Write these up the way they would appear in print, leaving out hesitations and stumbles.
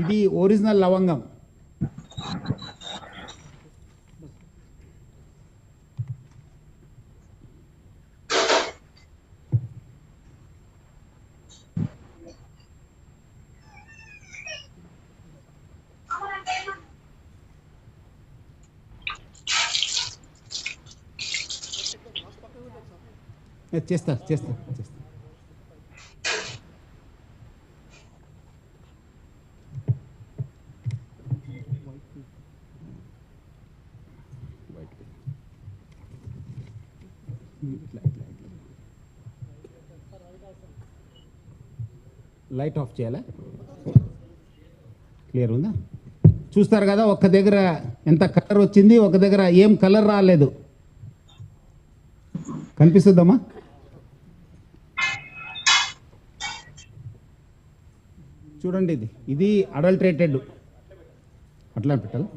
ఇది ఒరిజినల్ లవంగం. చేస్తా చేస్తా చేస్తా. లైట్ ఆఫ్ చేయాలా? క్లియర్ ఉందా? చూస్తారు కదా, ఒక దగ్గర ఎంత కలర్ వచ్చింది, ఒక దగ్గర ఏం కలర్ రాలేదు. కనిపిస్తుందమ్మా? చూడండి, ఇది అడల్ట్రేటెడ్. అట్లా పెట్టాలి.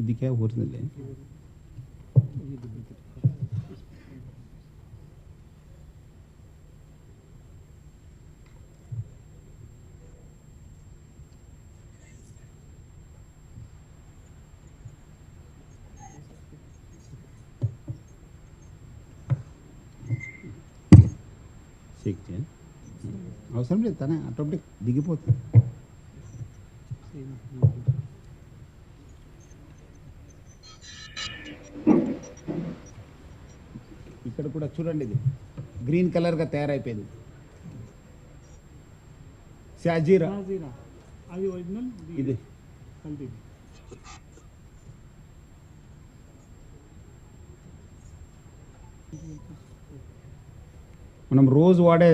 ఇది क्या ओरिजिनल है? అవసరం లేదు, తనే ఆటోమేటిక్ దిగిపోతుంది. ఇక్కడ కూడా చూడండి, ఇది గ్రీన్ కలర్గా తయారైపోయింది. షాజీరా అది ఒరిజినల్, ఇది మనం రోజు వాడే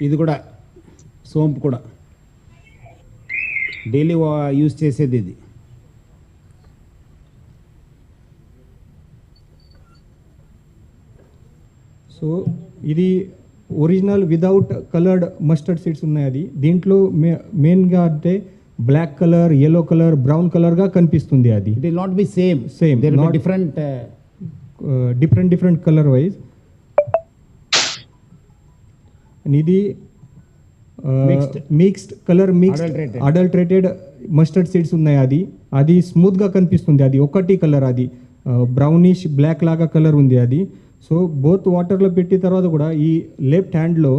ఇది కూడా సోంపు కూడా డైలీ యూజ్ చేసేది ఇది. సో ఇది original without coloured mustard seeds ఉన్నాయి. అది దీంట్లో మెయిన్గా అంటే black colour, yellow colour, brown కలర్గా కనిపిస్తుంది. అది it will not be same different different colour wise. ఇది mixed colour, mixed adulterated mustard seeds ఉన్నాయి. అది స్మూత్గా కనిపిస్తుంది. అది ఒకటి కలర్, అది బ్రౌనిష్ బ్లాక్ లాగా కలర్ ఉంది. అది సో బోత్ వాటర్లో పెట్టిన తర్వాత కూడా ఈ లెఫ్ట్ హ్యాండ్లో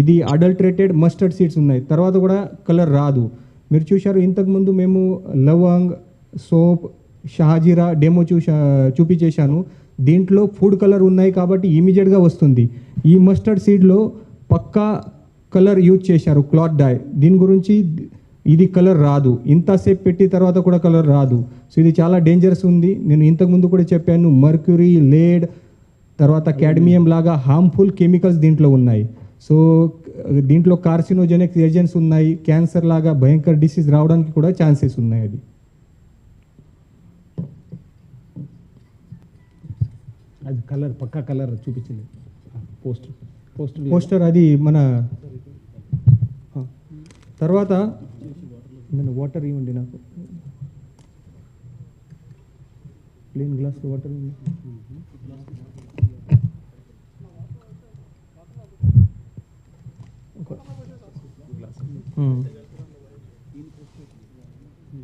ఇది అడల్ట్రేటెడ్ మస్టర్డ్ సీడ్స్ ఉన్నాయి. తర్వాత కూడా కలర్ రాదు. మీరు చూశారు ఇంతకుముందు మేము లవంగ్, సోప్, షాజీరా డెమో చూపించేశాను. దీంట్లో ఫుడ్ కలర్ ఉన్నాయి కాబట్టి ఇమీడియట్గా వస్తుంది. ఈ మస్టర్డ్ సీడ్లో పక్కా కలర్ యూజ్ చేశారు, క్లాత్ డై. దీని గురించి ఇది కలర్ రాదు, ఇంతసేపు పెట్టి తర్వాత కూడా కలర్ రాదు. సో ఇది చాలా డేంజరస్ ఉంది. నేను ఇంతకుముందు కూడా చెప్పాను, మర్క్యూరీ, లేడ్, తర్వాత క్యాడ్మియం లాగా హార్మ్ఫుల్ కెమికల్స్ దీంట్లో ఉన్నాయి. సో దీంట్లో కార్సినోజెనిక్ ఏజెంట్స్ ఉన్నాయి. క్యాన్సర్ లాగా భయంకర డిసీజ్ రావడానికి కూడా ఛాన్సెస్ ఉన్నాయి. అది కలర్ పక్కా కలర్ చూపించలేదు. పోస్టర్ అది మన తర్వాత నేను వాటర్ ఇవ్వండి, నాకు ప్లేన్ గ్లాస్ వాటర్ ఇవ్వండి. మన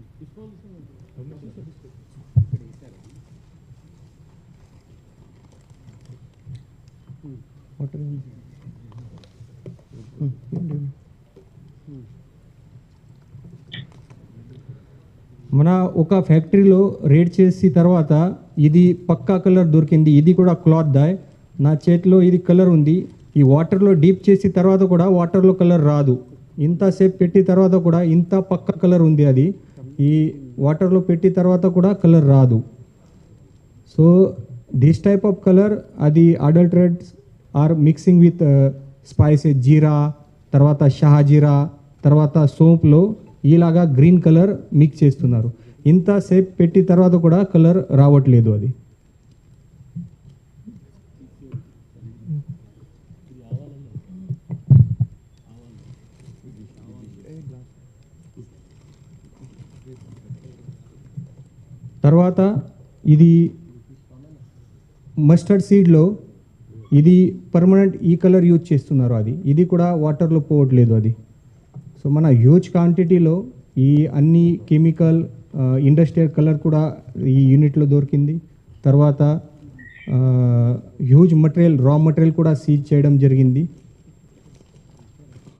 ఒక ఫ్యాక్టరీలో రేడ్ చేసి తర్వాత ఇది పక్కా కలర్ దొరికింది. ఇది కూడా క్లాత్ దా. నా చేతిలో ఇది కలర్ ఉంది. ఈ వాటర్లో డీప్ చేసి తర్వాత కూడా వాటర్లో కలర్ రాదు. ఇంతసేపు పెట్టి తర్వాత కూడా ఇంత పక్క కలర్ ఉంది. అది ఈ వాటర్లో పెట్టి తర్వాత కూడా కలర్ రాదు. So this type of colour అది అడల్టరేట్స్ ఆర్ మిక్సింగ్ విత్ స్పైసెస్, జీరా, తర్వాత షహాజీరా, తర్వాత సోంపులో ఇలాగా గ్రీన్ కలర్ మిక్స్ చేస్తున్నారు. ఇంతసేపు పెట్టి తర్వాత కూడా కలర్ రావట్లేదు. అది తర్వాత ఇది మస్టర్డ్ సీడ్లో ఇది పర్మనెంట్ ఈ కలర్ యూజ్ చేస్తున్నారు. అది ఇది కూడా వాటర్లో పోవట్లేదు. అది సో మన హ్యూజ్ క్వాంటిటీలో ఈ అన్ని కెమికల్ ఇండస్ట్రియల్ కలర్ కూడా ఈ యూనిట్లో దొరికింది. తర్వాత హ్యూజ్ మటీరియల్, రా మటీరియల్ కూడా సీజ్ చేయడం జరిగింది.